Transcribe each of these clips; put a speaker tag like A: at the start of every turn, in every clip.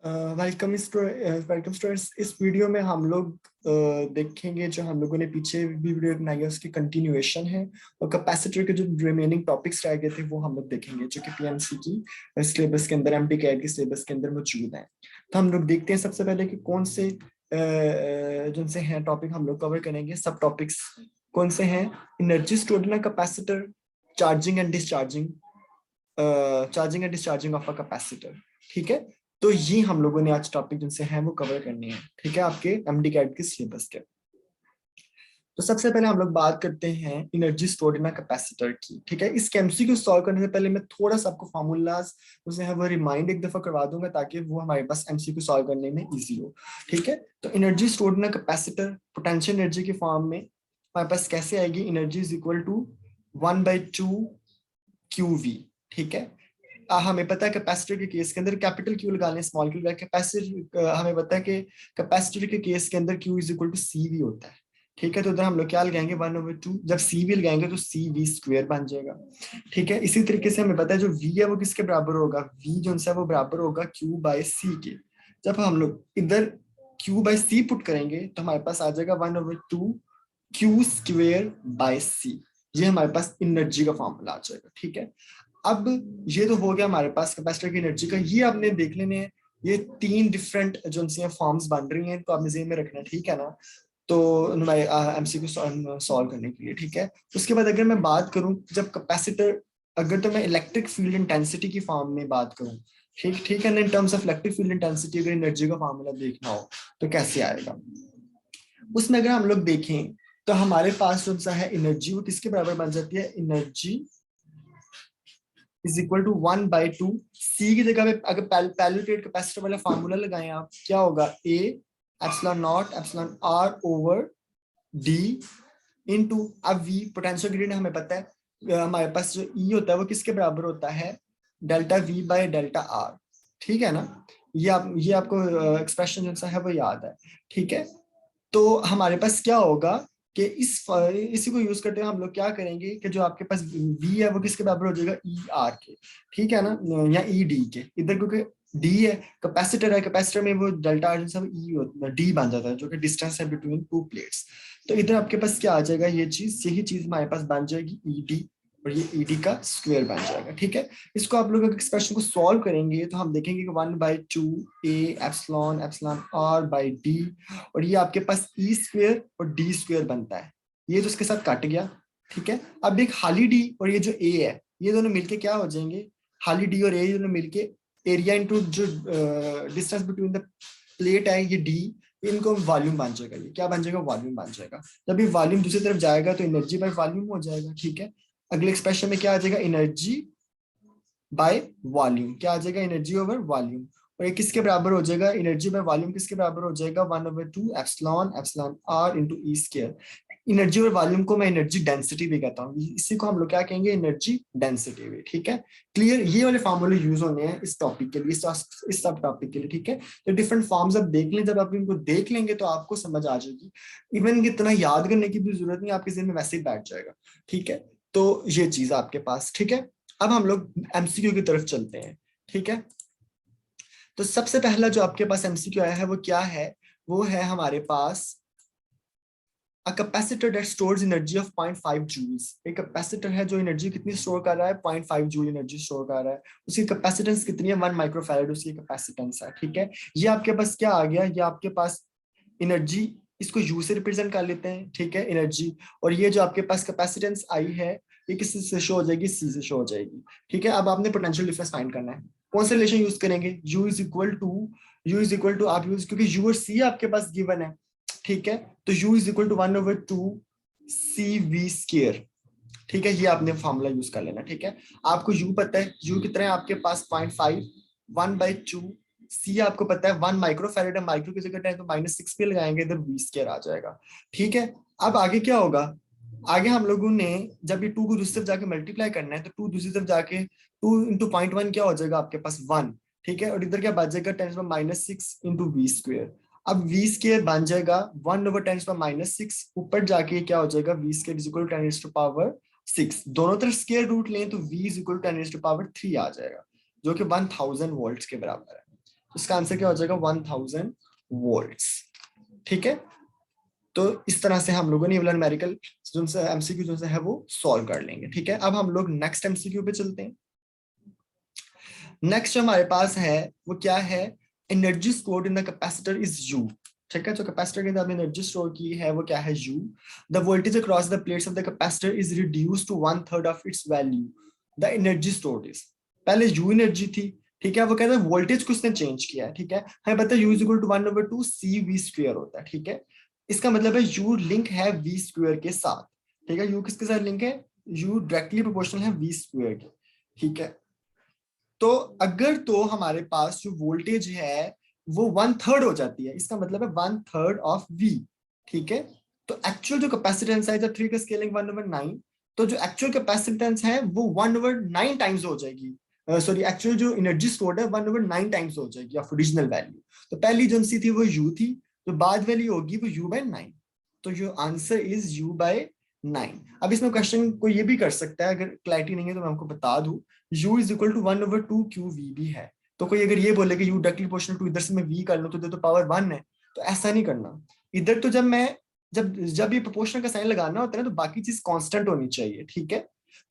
A: Welcome students. इस video में हम लोग देखेंगे जो हम लोगों ने पीछे भी वीडियो बनाई है उसकी कंटिन्यूएशन है, और कैपेसिटर के जो रिमेनिंग टॉपिक्स रह गए थे वो हम लोग देखेंगे जो कि पीएमसी की सिलेबस के अंदर, एमडी कैड की सिलेबस के अंदर मौजूद हैं। तो हम लोग देखते हैं सबसे पहले कि कौन से जिनसे हैं टॉपिक हम लोग कवर करेंगे। सब टॉपिक्स कौन से हैं? Energy stored in a capacitor, charging and discharging, charging and discharging of a capacitor. ठीक है, तो ये हम लोगों ने आज टॉपिक जिनसे हैं वो कवर करनी है। ठीक है, आपके एमडी कैड के सिलेबस के। तो सबसे पहले हम लोग बात करते हैं energy stored in a capacitor की। ठीक है, इस एमसीक्यू सॉल्व करने से पहले मैं थोड़ा सा आपको फार्मूलाज उसे है वो रिमाइंड एक दफा करवा दूंगा ताकि वो हमारे पास एमसीक्यू सॉल्व करने में इजी हो। ठीक है, तो energy stored in a capacitor potential energy की फॉर्म में हमारे पास कैसे आएगी? Energy is equal to 1/2 QV। ठीक है, हमें पता है कैपेसिटर के केस के अंदर कैपिटल क्यू लगा लें, स्मॉल क्यू लगा, कैपेसिटर हमें पता है कि कैपेसिटर के केस के अंदर Q is equal to CV होता है। ठीक है, तो उधर हम लोग क्या लगाएंगे? 1/2। जब CV लगाएंगे तो CV² बन जाएगा। ठीक है, इसी तरीके से हमें पता है जो V है वो किसके बराबर होगा? V जो है वो बराबर होगा Q/C के। जब हम लोग इधर Q/C पुट करेंगे तो हमारे पास आ जाएगा 1/2 Q²/C। ये हमारे पास एनर्जी का फॉर्मूला आ जाएगा। ठीक है, अब ये तो हो गया हमारे पास कैपेसिटर की एनर्जी का। ये आपने देख लेने हैं, ये 3 डिफरेंट जो फॉर्म्स बन रही हैं, तो आपने जेन में रखना है। ठीक है ना, तो एमसीक्यू सॉल्व करने के लिए। ठीक है, उसके बाद अगर मैं बात करूं जब कैपेसिटर, अगर तो मैं इलेक्ट्रिक फील्ड इंटेंसिटी की फॉर्म में बात करूं, ठीक है ना, in terms of electric field intensity अगर एनर्जी का फॉर्मूला देखना हो तो कैसे आएगा? उसमें अगर हम लोग देखें तो हमारे पास जो सा है एनर्जी वो किसके बराबर बन जाती है? Energy is equal to 1/2 C की जगह पे अगर पैरेलल कैपेसिटर वाला फार्मूला लगाएं आप, क्या होगा? A epsilon not epsilon R over D into, अब V पोटेंशियल ग्रेडियंट हमें पता है, हमारे पास जो E होता है वो किसके बराबर होता है? Delta V by delta R। ठीक है ना, ये आपको एक्सप्रेशन जो है वो याद है। ठीक है, तो हमारे पास क्या होगा कि इसी को यूज करते हुए हम लोग क्या करेंगे कि जो आपके पास V है वो किसके बराबर हो जाएगा? ER के। ठीक है ना, या ED के। इधर क्योंकि D है, कैपेसिटर है, कैपेसिटर में वो डेल्टा R सब D बन जाता है जो कि डिस्टेंस है बिटवीन 2 प्लेट्स। तो इधर आपके पास क्या आ जाएगा? यही चीज हमारे पास बन जाएगी ED, और ये ED का स्क्वायर बन जाएगा। ठीक है, इसको आप लोग एक्सप्रेशन को सॉल्व करेंगे तो हम देखेंगे कि 1/2 A epsilon epsilon R by D, और ये आपके पास E² और D² बनता है। ये तो उसके साथ कट गया। ठीक है, अब एक खाली D और ये जो A है ये दोनों मिलके क्या हो जाएंगे? खाली D और A दोनों मिलके एरिया इनटू जो डिस्टेंस बिटवीन द प्लेट है ये D, इनको वॉल्यूम बन जाएगा। ये क्या बन जाएगा? वॉल्यूम बन जाएगा। जब ये वॉल्यूम दूसरी तरफ जाएगा तो एनर्जी बाय वॉल्यूम हो जाएगा। ठीक है, अगले एक्सप्रेशन में क्या आ जाएगा? Energy by volume. क्या आ जाएगा? Energy over volume. और ये किसके बराबर हो जाएगा? एनर्जी बाय वॉल्यूम किसके बराबर हो जाएगा? 1/2 epsilon epsilon R into E²। Energy और वॉल्यूम को मैं एनर्जी डेंसिटी भी कहता हूँ, इसी को हम लोग क्या कहेंगे? एनर्जी डेंसिटी भी। ठीक है, क्लियर? ये वाले फॉर्मूले यूज होने हैं इस टॉपिक के लिए, इस सब टॉपिक के लिए। ठीक है, तो डिफरेंट फॉर्म्स आप देख लें, जब आप इनको देख लेंगे तो आपको समझ आ जाएगी। इवन इतना याद करने की भी जरूरत नहीं, आपके ज़हन में वैसे ही बैठ जाएगा। ठीक है, तो ये चीज आपके पास। ठीक है, अब हम लोग एमसीक्यू की तरफ चलते हैं। ठीक है, तो सबसे पहला जो आपके पास एमसीक्यू आया है वो क्या है? वो है हमारे पास a capacitor that stores energy of 0.5 joules. एक कैपेसिटर है जो एनर्जी कितनी स्टोर कर रहा है? 0.5 जूल एनर्जी स्टोर कर रहा है। उसकी कैपेसिटेंस कितनी है? 1 माइक्रोफैराड उसकी कैपेसिटेंस है। ठीक है, ये आपके पास क्या आ गया? ये आपके पास एनर्जी, इसको यू से रिप्रेजेंट कर लेते हैं। ठीक है, एनर्जी, और ये जो आपके पास कैपेसिटेंस आई है ये किस से शो हो जाएगी? C से शो हो जाएगी। ठीक है, अब आपने पोटेंशियल डिफरेंस फाइंड करना है। कौन सा रिलेशन यूज करेंगे? U इज इक्वल टू आप यूज, क्योंकि U और C आपके पास गिवन है। ठीक है, तो U is equal to 1/2 CV²। ठीक है, ये आपने फॉर्मूला यूज कर लेना। ठीक है, आपको U पता है, U कितना है आपके पास? 0.5, 1/2 C आपको पता है 1 माइक्रोफैरेड है, माइक्रो की जगह 10 तो -6 पे लगाएंगे, इधर V² आ जाएगा। ठीक है, अब आगे क्या होगा? आगे हम लोगों ने जब ये 2 को दूसरी तरफ जाके मल्टीप्लाई करना है तो 2 दूसरी तरफ जाके 2 इंटू 0.1 क्या हो जाएगा आपके पास? 1। ठीक है, और इधर क्या बच जाएगा? 10⁻⁻6 इंटू V²। अब V² बन जाएगा 1/10⁻⁻6, ऊपर जाके क्या हो जाएगा? V² is equal to 10⁻6। दोनों तरफ स्क्वायर रूट लें तो V इज इक्वल टू 10⁻3 आ जाएगा, जो कि 1000 वोल्ट्स के बराबर है। इसका आंसर क्या हो जाएगा 1000 वोल्ट्स। ठीक है, तो इस तरह से हम लोगों ने ये वाला न्यूमेरिकल जो एमसीक्यू जो है वो सॉल्व कर लेंगे। ठीक है, अब हम लोग नेक्स्ट एमसीक्यू पे चलते हैं। नेक्स्ट जो हमारे पास है वो क्या है, energy stored in the capacitor is you. ठीक है, जो कैपेसिटर के अंदर एनर्जी स्टोर की है वो क्या है, U. The voltage across the plates of the capacitor is reduced to 1/3 of its value, the energy stored is. पहले यू एनर्जी थी, ठीक है, वो कहता है वोल्टेज को उसने चेंज किया है। ठीक है, हमें पता है U is equal to 1/2 C V square होता है। ठीक है, इसका मतलब है यू लिंक है वी स्क्वायर के साथ। ठीक है, यू किसके साथ लिंक है, यू डायरेक्टली प्रोपोर्शनल है वी स्क्वायर के। ठीक है, तो अगर तो हमारे पास जो वोल्टेज है वो 1/3 हो जाती है, इसका मतलब है 1/3 ऑफ वी। ठीक है, तो एक्चुअल जो कैपेसिटेंस है जब 3 का स्केलिंग 1/9, तो जो एक्चुअल कैपेसिटेंस है वो 1/9 टाइम्स हो जाएगी। सॉरी, एक्चुअल जो एनर्जी स्टोर्ड है 1/9 टाइम्स हो जाएगी ऑफ ओरिजिनल वैल्यू। तो पहली जो सी थी वो यू थी, तो बाद वाली होगी वो u/9। तो जो आंसर इज u/9। अब इसमें क्वेश्चन को ये भी कर सकता है, अगर क्लैरिटी नहीं है तो मैं आपको बता दूं, u is equal to 1/2 QV भी है। तो कोई अगर ये बोले कि u डायरेक्टली प्रोपोर्शनल टू इधर से मैं v कर लूं तो पावर 1 है, तो ऐसा नहीं करना। इधर तो जब मैं जब जब ये प्रोपोर्शनल का साइन लगाना होता है ना, तो बाकी चीज कांस्टेंट होनी चाहिए। ठीक है,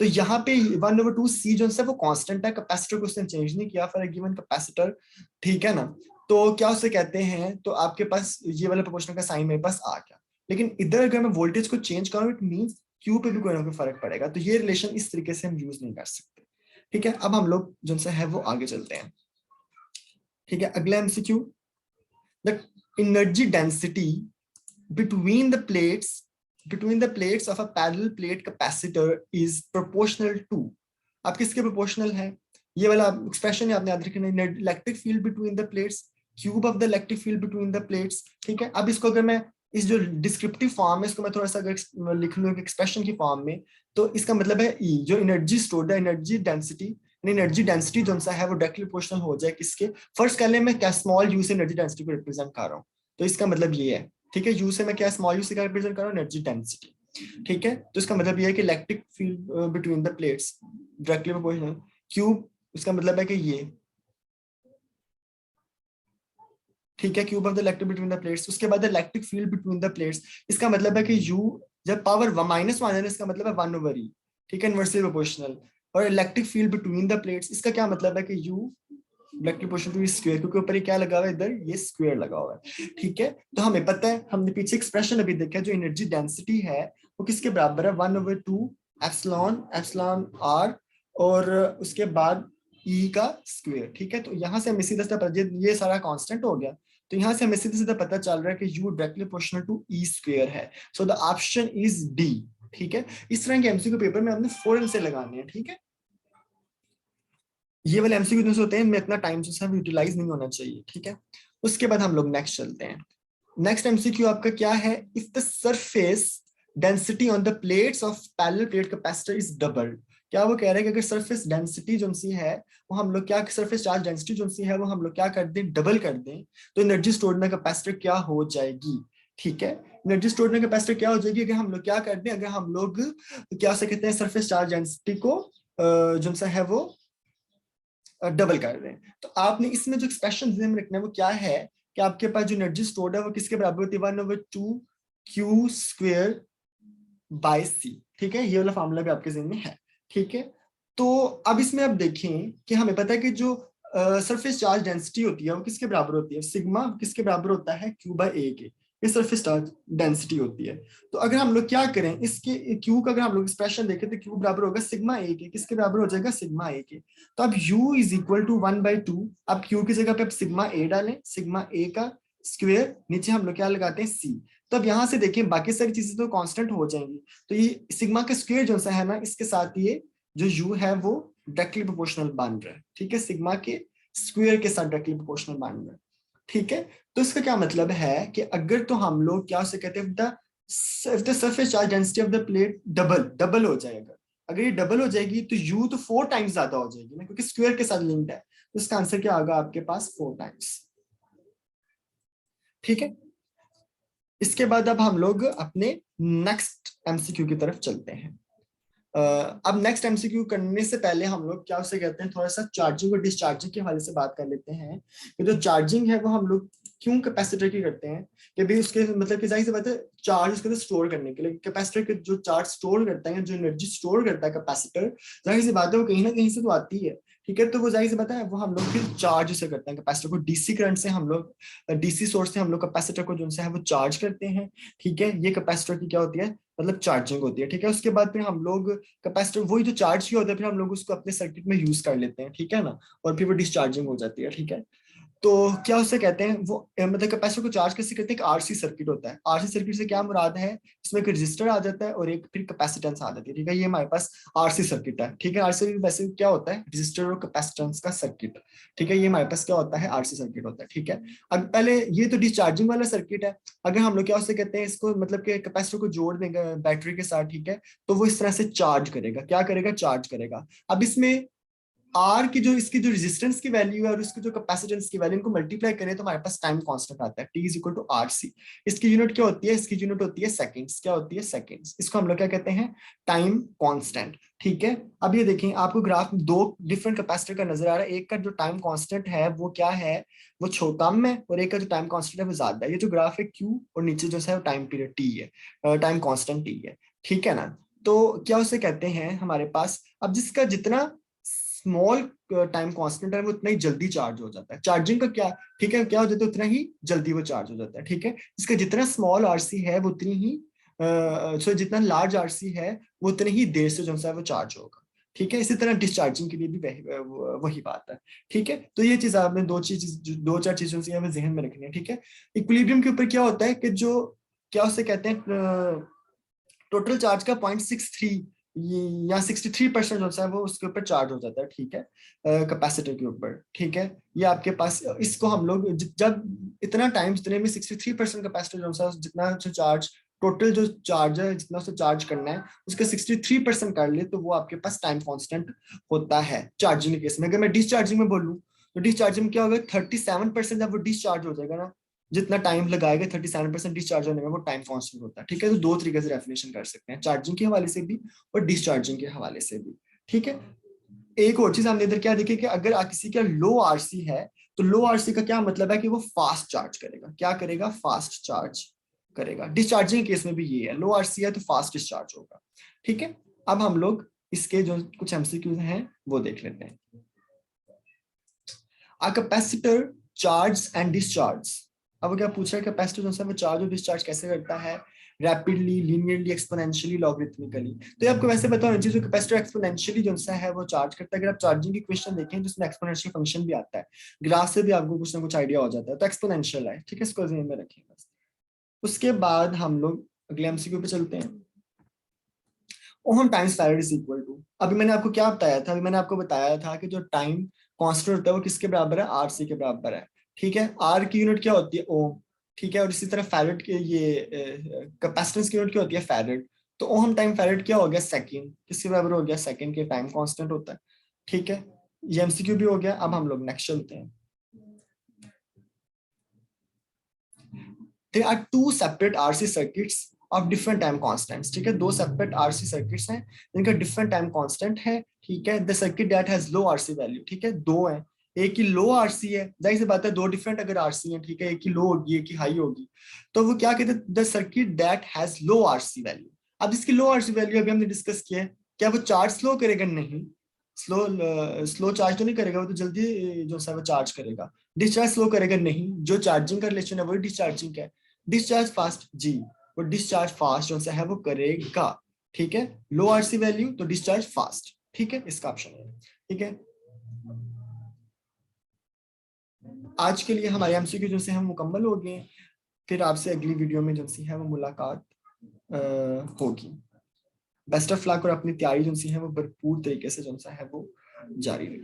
A: तो यहाँ पे 1/2 C जो है वो कांस्टेंट है, कैपेसिटर को उसने चेंज नहीं किया फॉर अ गिवन कैपेसिटर। ठीक है ना, तो क्या उसे कहते हैं, तो आपके पास ये वाला प्रोपोर्शनल का साइन मेरे पास आ गया। लेकिन इधर अगर मैं वोल्टेज को चेंज करूं, इट मींस क्यू पे भी कोई ना कोई फर्क पड़ेगा, तो ये रिलेशन इस तरीके से हम यूज नहीं कर सकते। ठीक है, अब हम लोग जो है वो आगे चलते हैं। ठीक है, अगला MCQ, the energy density between the plates of a parallel plate capacitor is proportional to। अब किसके प्रोपोर्शनल है, ये वाला एक्सप्रेशन आपने याद रखना, electric field between the plates, cube of the electric field between the plates. ठीक है, अब इसको अगर मैं इस जो डिस्क्रिप्टिव फॉर्म है इसको मैं थोड़ा सा अगर लिख लूं एक्सप्रेशन की फॉर्म में, तो इसका मतलब है ई जो एनर्जी स्टोर्ड है, एनर्जी डेंसिटी जो सा है वो डायरेक्टली प्रोपोर्शनल हो जाए किसके, फर्स्ट कह ले मैं क्या स्मॉल यू से एनर्जी डेंसिटी को रिप्रेजेंट कर रहा हूँ, तो इसका मतलब ये है। ठीक है, यू से मैं क्या स्मॉल यू से क्या रिप्रेजेंट कर रहा हूँ, एनर्जी डेंसिटी। ठीक है, तो इसका मतलब ये है कि electric field between the plates directly proportional, cube इसका मतलब है कि ये, ठीक है, cube of the electric between the plates. उसके बाद electric field between the plates, इसका मतलब है कि यू जब पावर -1 है इसका मतलब है 1/E। ठीक है, इनवर्सली प्रोपोर्शनल। और electric field between the plates, इसका क्या मतलब है कि U directly proportional to square, क्योंकि ऊपर ये क्या लगा हुआ है, इधर ये स्क्वायर लगा हुआ है। ठीक है, तो हमें पता है, हमने पीछे एक्सप्रेशन अभी देखा, जो एनर्जी डेंसिटी है वो किसके बराबर है, 1/2 एप्सिलॉन आर, और उसके बाद ई का स्क्वायर। ठीक है, तो यहाँ से हमें सीधा सीधा ये सारा कांस्टेंट हो गया, तो यहाँ से हमें सीधा सीधा पता चल रहा है कि U directly proportional to E square है। So the option is D. ठीक है, इस तरह के एमसीक्यू पेपर में हमने फौरन से लगाने हैं। ठीक है, ये वाले एमसीक्यू होते हैं इनमें इतना टाइम जो है यूटिलाइज नहीं होना चाहिए। ठीक है, उसके बाद हम लोग नेक्स्ट चलते हैं। नेक्स्ट एमसीक्यू आपका क्या है, if the surface density on the plates of parallel plate capacitor is double. क्या वो कह रहे हैं कि अगर सरफेस डेंसिटी जो सी है वो हम लोग क्या, सरफेस चार्ज डेंसिटी जो सी है वो हम लोग क्या कर दें, डबल कर दें, तो एनर्जी स्टोर्ड इन कैपेसिटर क्या हो जाएगी। ठीक है, एनर्जी स्टोर्ड इन कैपेसिटर क्या हो जाएगी, अगर हम लोग क्या कर दें, अगर हम लोग क्या से कहते हैं सरफेस चार्ज डेंसिटी को जो सा है वो डबल कर दें। तो आपने इसमें जो एक्सप्रेशन रखना है वो क्या है, कि आपके पास जो एनर्जी स्टोर्ड है वो किसके बराबर होती है, 1/2 Q स्क्वायर बाय C। ठीक है, ये वाला फॉर्मूला भी आपके जहन में है। ठीक है, तो अब इसमें आप देखें कि हमें पता है कि जो सरफेस चार्ज डेंसिटी होती है वो किसके बराबर होती है, सिग्मा किसके बराबर होता है, Q/A के। ये सरफेस चार्ज डेंसिटी होती है। तो अगर हम लोग क्या करें, इसके क्यू का अगर हम लोग एक्सप्रेशन देखें तो क्यू बराबर होगा सिग्मा ए के, किसके बराबर हो जाएगा, सिग्मा ए के। तो अब u इज इक्वल टू 1/2, अब क्यू की जगह पे आप सिग्मा ए डालें, सिग्मा ए का स्क्वायर, नीचे हम लोग क्या लगाते हैं सी। तो अब यहाँ से देखिए बाकी सारी चीजें तो कांस्टेंट हो जाएंगी, तो ये सिग्मा का स्क्वायर जो सा है ना, इसके साथ ये जो u है वो डायरेक्टली प्रोपोर्शनल बन रहा है। ठीक है, सिग्मा के स्क्वायर के साथ डायरेक्टली प्रोपोर्शनल बन रहा है। ठीक है, तो इसका क्या मतलब है कि अगर तो हम लोग क्या से कहते हैं, if the surface charge density of the plate double हो जाएगा, अगर ये डबल हो जाएगी तो u तो 4 टाइम्स ज्यादा हो जाएगी ना, क्योंकि स्क्वायर के साथ लिंक्ड है, तो इसका आंसर क्या होगा आपके पास 4 टाइम्स। ठीक है, इसके बाद अब हम लोग अपने नेक्स्ट एमसीक्यू की तरफ चलते हैं। अब नेक्स्ट एमसीक्यू करने से पहले हम लोग क्या उसे कहते हैं, थोड़ा सा चार्जिंग और डिस्चार्जिंग के हवाले से बात कर लेते हैं कि जो चार्जिंग है वो हम लोग क्यों कैपेसिटर की करते हैं, कि भाई उसके मतलब कि जाहिर सी बात है चार्ज उसके अंदर स्टोर करने के लिए, कैपेसिटर के जो चार्ज स्टोर करता है, जो एनर्जी स्टोर करता है कैपेसिटर, जाहिर सी बात है वो कहीं ना कहीं से तो आती है, ठीक है। तो वो जाहिर सी बात है वो हम लोग फिर चार्ज उसे करते हैं कैपेसिटर को, डीसी करंट से हम लोग, डीसी सोर्स से हम लोग कैपेसिटर को जो है वो चार्ज करते हैं, ठीक है। ये कैपेसिटर की क्या होती है, मतलब चार्जिंग होती है, ठीक है। उसके बाद फिर हम लोग कैपेसिटर वही जो चार्ज किया होता है फिर हम लोग उसको अपने सर्किट में यूज कर लेते हैं, ठीक है ना, और फिर वो डिस्चार्जिंग हो जाती है, ठीक है। तो क्या उसे कहते हैं वो मतलब कैपेसिटर को चार्ज कैसे करते हैं, आरसी सर्किट होता है। आरसी सर्किट से क्या मुराद है, इसमें एक रेजिस्टर आ जाता है और एक फिर कैपेसिटेंस आ जाती है, ठीक है। ये हमारे पास आरसी सर्किट है, ठीक है। आरसी सर्किट वैसे क्या होता है, रेजिस्टर और कैपेसिटेंस का सर्किट, ठीक है। ये हमारे पास क्या होता है, आरसी सर्किट होता है, ठीक है। अब पहले ये तो डिस्चार्जिंग वाला सर्किट है। अगर हम लोग क्या उसे कहते हैं, इसको मतलब कि कैपेसिटर को जोड़ देंगे बैटरी के साथ, ठीक है, तो वो इस तरह से चार्ज करेगा, क्या करेगा, चार्ज करेगा। अब इसमें आर की जो इसकी जो रेजिस्टेंस की वैल्यू है और उसकी जो कैपेसिटेंस की वैल्यू, इनको मल्टीप्लाई करें तो हमारे पास टाइम कांस्टेंट आता है, T is equal to R C. इसकी यूनिट क्या होती है, इसकी यूनिट होती है सेकंड्स, क्या होती है, सेकंड्स। इसको हम लोग क्या कहते हैं, टाइम कांस्टेंट, ठीक है। अब ये देखें आपको ग्राफ में दो डिफरेंट कैपेसिटर का नजर आ रहा है, एक का जो टाइम कांस्टेंट है वो क्या है, वो कम है, और एक का जो टाइम कांस्टेंट है वो ज्यादा है। ये जो ग्राफ है क्यू और नीचे जो है टाइम पीरियड टी है, टाइम कांस्टेंट टी है, ठीक है ना। तो क्या उसे कहते हैं हमारे पास, अब जिसका जितना स्मॉल टाइम कांस्टेंट है वो उतना ही जल्दी चार्ज हो जाता है। चार्जिंग का क्या, ठीक है, क्या हो जाता है, उतना ही जल्दी वो चार्ज हो जाता है, ठीक है। इसका जितना स्मॉल आरसी है वो उतनी ही जितना लार्ज आरसी है वो उतनी ही देर से जो है वो चार्ज होगा, ठीक है। इसी तरह डिस्चार्जिंग के लिए भी वही बात है, ठीक है। तो ये चीज आपने दो चार चीजों से हमें जहन में रखनी है, ठीक है। इक्विलिब्रियम के ऊपर क्या होता है कि जो क्या उसे कहते हैं, टोटल चार्ज का 0.63 या 63% जो है वो उसके ऊपर चार्ज हो जाता है, ठीक है, कैपेसिटर के ऊपर, ठीक है। ये आपके पास इसको हम लोग जब इतना टाइम जितने में 63% कैपेसिटर जो है जितना चार्ज, टोटल जो चार्ज है जितना उसे चार्ज करना है उसका 63% कर ले तो वो आपके पास टाइम कांस्टेंट होता है चार्जिंग के केस में। अगर मैं डिस्चार्जिंग में बोलूँ तो डिस्चार्जिंग में क्या होगा, 37% जब वो डिस्चार्ज हो जाएगा ना, जितना टाइम लगाएगा 37% डिस्चार्ज होने में वो टाइम कांस्टेंट होता है, ठीक है। तो दो तरीके से डेफिनेशन कर सकते हैं, चार्जिंग के हवाले से भी और डिस्चार्जिंग के हवाले से भी, ठीक है। एक और चीज हमने इधर क्या देखी कि अगर किसी का लो आरसी है तो लो आरसी का क्या मतलब है कि वो फास्ट चार्ज करेगा, क्या करेगा, फास्ट चार्ज करेगा। डिस्चार्जिंग केस में भी ये है, लो आरसी है तो फास्ट डिस्चार्ज होगा, ठीक है। अब हम लोग इसके जो कुछ एमसीक्यूज हैं वो देख लेते हैं। A capacitor charge and discharge। अब क्या पूछ रहा है, कैपेसिटर जो है वो चार्ज और डिस्चार्ज कैसे करता है, रैपिडली, लीनियरली, एक्सपोनेंशियली, लॉगरिथमिकली। तो ये आपको वैसे पता होना चाहिए, जो कैपेसिटर एक्सपोनेंशियली जो है वो चार्ज करता है। अगर आप चार्जिंग की क्वेश्चन देखें जिसमें एक्सपोनेंशियल फंक्शन भी आता है, ग्राफ से भी आपको कुछ ना कुछ आइडिया हो जाता है, तो एक्सपोनेंशियल है, ठीक है, इसको ध्यान में रखिए बस। उसके बाद हम लोग अगले एमसीक्यू पे चलते हैं। Ohm times farad is equal to, अभी मैंने आपको क्या बताया था, अभी मैंने आपको बताया था कि जो टाइम कांस्टेंट होता है वो किसके बराबर है, आर सी के बराबर है, ठीक है। आर की यूनिट क्या होती है, ओम, ठीक है। और इसी तरह फैराड के ये कैपेसिटेंस की यूनिट क्या होती है, फैराड। तो ओहम टाइम फैराड क्या हो गया, सेकंड, किसके बराबर हो गया, सेकंड के टाइम कांस्टेंट होता है, ठीक है। ये एमसीक्यू भी हो गया। अब हम लोग नेक्स्ट चलते हैं। There are two separate RC circuits of different time constants, ठीक है। दो सेपरेट RC सर्किट्स हैं जिनका डिफरेंट टाइम कांस्टेंट है, ठीक है। The circuit that has low RC value, ठीक है, दो है, एक की लो RC है, जाहिर सी बात है दो डिफरेंट अगर RC है, ठीक है, एक की लो होगी एक की हाई होगी, तो वो क्या कहते हैं, the circuit that has low RC value. अब जिसकी लो RC वैल्यू अभी हमने डिस्कस किया है, क्या वो चार्ज स्लो करेगा, नहीं, स्लो चार्ज तो नहीं करेगा, वो तो जल्दी जो है वो चार्ज करेगा। डिस्चार्ज स्लो करेगा, नहीं, जो चार्जिंग का रिलेशन है वही डिस्चार्जिंग का है। डिस्चार्ज फास्ट, जी, वो डिस्चार्ज फास्ट जो है वो करेगा, ठीक है। लो आरसी वैल्यू तो डिस्चार्ज फास्ट, ठीक है, इसका ऑप्शन है, ठीक है। आज के लिए हमारे एमसीक्यू जो से हम मुकम्मल हो गए, फिर आपसे अगली वीडियो में जो सी है वो मुलाकात होगी। बेस्ट ऑफ लक और अपनी तैयारी जो सी है वो भरपूर तरीके से जो है वो जारी रखें।